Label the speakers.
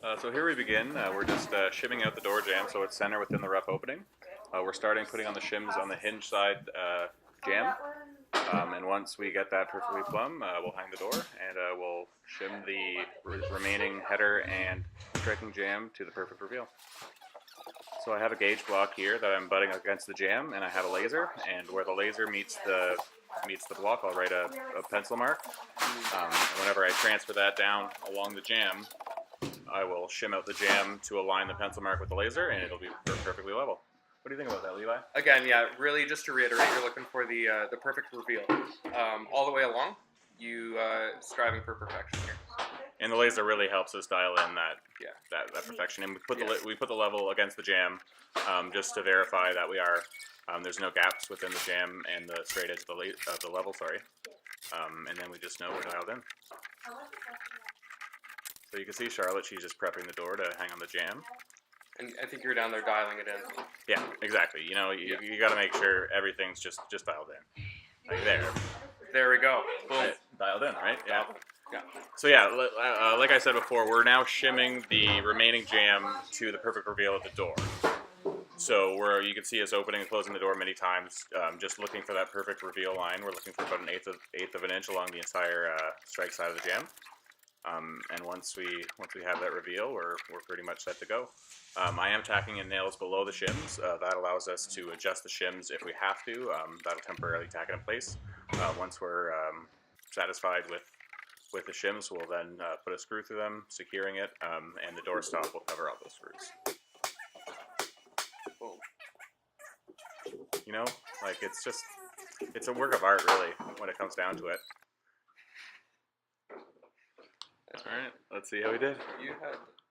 Speaker 1: So here we begin. We're just shimming out the door jamb so it's center within the rough opening. We're starting putting on the shims on the hinge side jamb. And once we get that perfectly plumb, we'll hang the door and we'll shim the remaining header and striking jamb to the perfect reveal. So I have a gauge block here that I'm butting against the jamb, and I have a laser, and where the laser meets the block, I'll write a pencil mark. And whenever I transfer that down along the jamb, I will shim out the jamb to align the pencil mark with the laser, and it'll be perfectly level. What do you think about that, Levi?
Speaker 2: Again, yeah, really just to reiterate, you're looking for the perfect reveal. All the way along, you striving for perfection here.
Speaker 1: And the laser really helps us dial in that
Speaker 2: Yeah.
Speaker 1: that perfection. And we put the level against the jamb just to verify that we are there's no gaps within the jamb and the straight edge of the level. Sorry. And then we just know we're dialed in. So you can see Charlotte, she's just prepping the door to hang on the jamb.
Speaker 2: And I think you're down there dialing it in.
Speaker 1: Yeah, exactly. You know, you got to make sure everything's just dialed in. Like there.
Speaker 2: There we go. Boom.
Speaker 1: Right. Dialed in, right? Yeah.
Speaker 2: Yeah.
Speaker 1: So yeah, like I said before, we're now shimming the remaining jamb to the perfect reveal of the door. So you can see us opening and closing the door many times, just looking for that perfect reveal line. We're looking for about an eighth of an inch along the entire strike side of the jamb. And once we have that reveal, we're pretty much set to go. I am tacking in nails below the shims. That allows us to adjust the shims if we have to. That'll temporarily tack it in place. Once we're satisfied with the shims, we'll then put a screw through them, securing it, and the door stop will cover all those screws.
Speaker 2: Boom.
Speaker 1: You know, like it's a work of art, really, when it comes down to it. All right, let's see how we did.
Speaker 2: You had